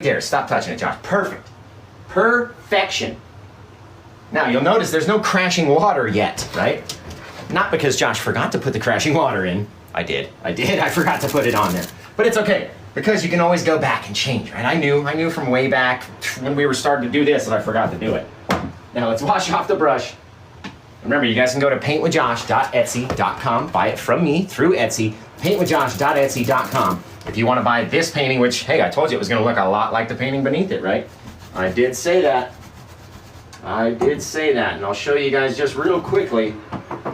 there. Stop touching it, Josh. Perfect. Perfection. Now, you'll notice there's no crashing water yet, right? Not because Josh forgot to put the crashing water in. I did. I forgot to put it on there. But it's okay, because you can always go back and change, right? I knew from way back when we were starting to do this that I forgot to do it. Now, let's wash off the brush. Remember, you guys can go to paintwithjosh.etsy.com, buy it from me through Etsy, paintwithjosh.etsy.com. If you want to buy this painting, which, hey, I told you it was going to look a lot like the painting beneath it, right? I did say that. And I'll show you guys just real quickly.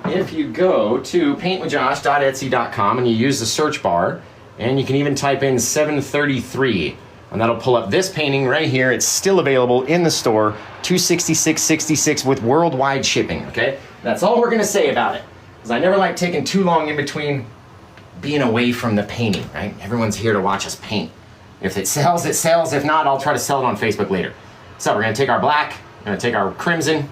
If you go to paintwithjosh.etsy.com and you use the search bar, and you can even type in 733, and that'll pull up this painting right here. It's still available in the store, $266.66 with worldwide shipping, okay? That's all we're gonna say about it, because I never like taking too long in between being away from the painting, right? Everyone's here to watch us paint. If it sells, it sells. If not, I'll try to sell it on Facebook later. So we're gonna take our black, we're gonna take our crimson,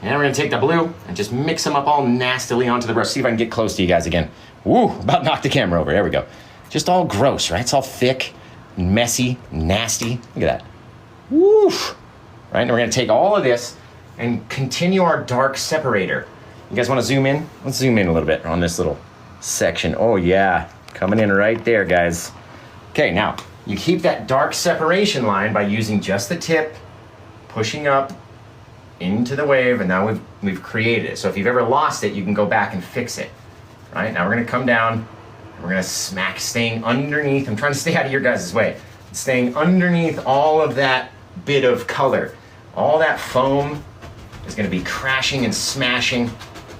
and we're gonna take the blue and just mix them up all nastily onto the brush. See if I can get close to you guys again. Woo, about knocked the camera over, there we go. Just all gross, right? It's all thick, messy, nasty. Look at that. Woof. Right, and we're gonna take all of this and continue our dark separator. You guys wanna zoom in? Let's zoom in a little bit on this little section. Oh yeah, coming in right there, guys. Okay, now, you keep that dark separation line by using just the tip, pushing up into the wave, and now we've created it. So if you've ever lost it, you can go back and fix it. Right, now we're gonna come down, and we're gonna smack, staying underneath. I'm trying to stay out of your guys' way. Staying underneath all of that bit of color. All that foam is gonna be crashing and smashing,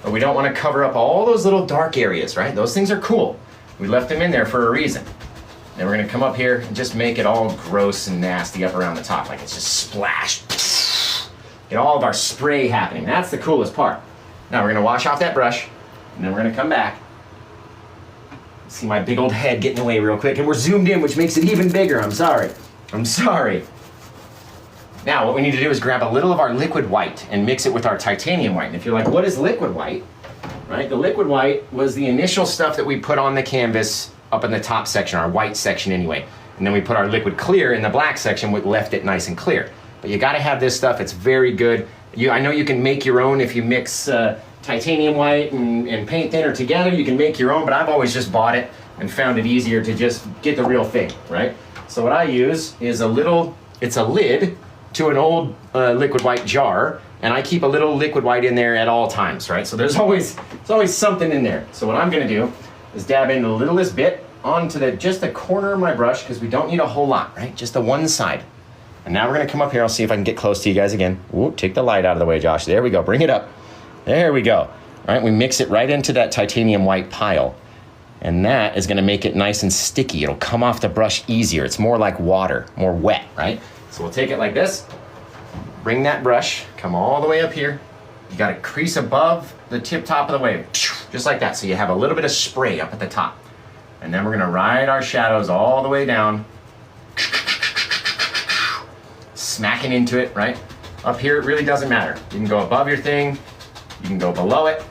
but we don't wanna cover up all those little dark areas, right? Those things are cool. We left them in there for a reason. Then we're gonna come up here and just make it all gross and nasty up around the top, like it's just splashed. Get all of our spray happening. That's the coolest part. Now we're gonna wash off that brush, and then we're gonna come back. See my big old head getting away real quick, and we're zoomed in, which makes it even bigger. I'm sorry. Now, what we need to do is grab a little of our liquid white and mix it with our titanium white. And if you're like, what is liquid white? Right, the liquid white was the initial stuff that we put on the canvas up in the top section, our white section anyway. And then we put our liquid clear in the black section, which left it nice and clear. But you gotta have this stuff, it's very good. I know you can make your own if you mix titanium white and paint thinner together, you can make your own, but I've always just bought it and found it easier to just get the real thing, right? So what I use is it's a lid to an old liquid white jar, and I keep a little liquid white in there at all times, right? So there's always something in there. So what I'm gonna do is dab in the littlest bit onto just the corner of my brush, because we don't need a whole lot, right? Just the one side. And now we're gonna come up here, I'll see if I can get close to you guys again. Ooh, take the light out of the way, Josh. There we go, bring it up. There we go. All right, we mix it right into that titanium white pile. And that is gonna make it nice and sticky. It'll come off the brush easier. It's more like water, more wet, right? So we'll take it like this, bring that brush, come all the way up here. You gotta crease above the top of the wave, just like that. So you have a little bit of spray up at the top. And then we're gonna ride our shadows all the way down, smacking into it, right? Up here, it really doesn't matter. You can go above your thing, you can go below it,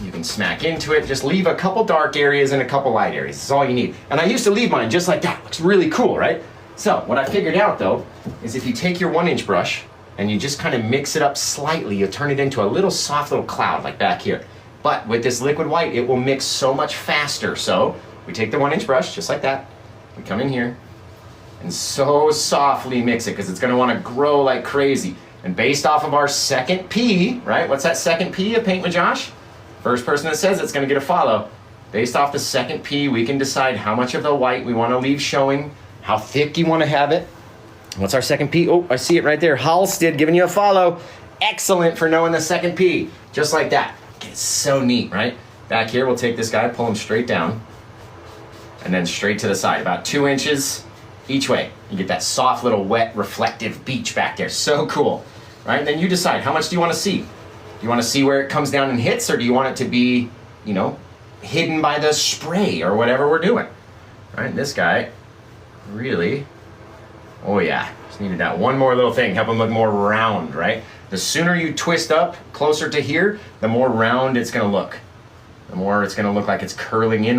you can smack into it. Just leave a couple dark areas and a couple light areas. That's all you need. And I used to leave mine just like that. Looks really cool, right? So what I figured out though, is if you take your 1-inch brush and you just kind of mix it up slightly, you'll turn it into a little soft little cloud like back here. But with this liquid white, it will mix so much faster. So we take the 1-inch brush, just like that. We come in here and so softly mix it, because it's gonna wanna grow like crazy. And based off of our second P, right? What's that second P of Paint with Josh? First person that says it's gonna get a follow. Based off the second P, we can decide how much of the white we wanna leave showing, how thick you wanna have it. What's our second P? Oh, I see it right there. Halstead giving you a follow. Excellent for knowing the second P. Just like that. It's so neat, right? Back here, we'll take this guy, pull him straight down, and then straight to the side, about 2 inches each way. You get that soft little wet reflective beach back there. So cool, right? And then you decide, how much do you wanna see? Do you wanna see where it comes down and hits, or do you want it to be, hidden by the spray or whatever we're doing? Right, this guy, really, oh yeah, just needed that one more little thing, help him look more round, right? The sooner you twist up closer to here, the more round it's gonna look. The more it's gonna look like it's curling in.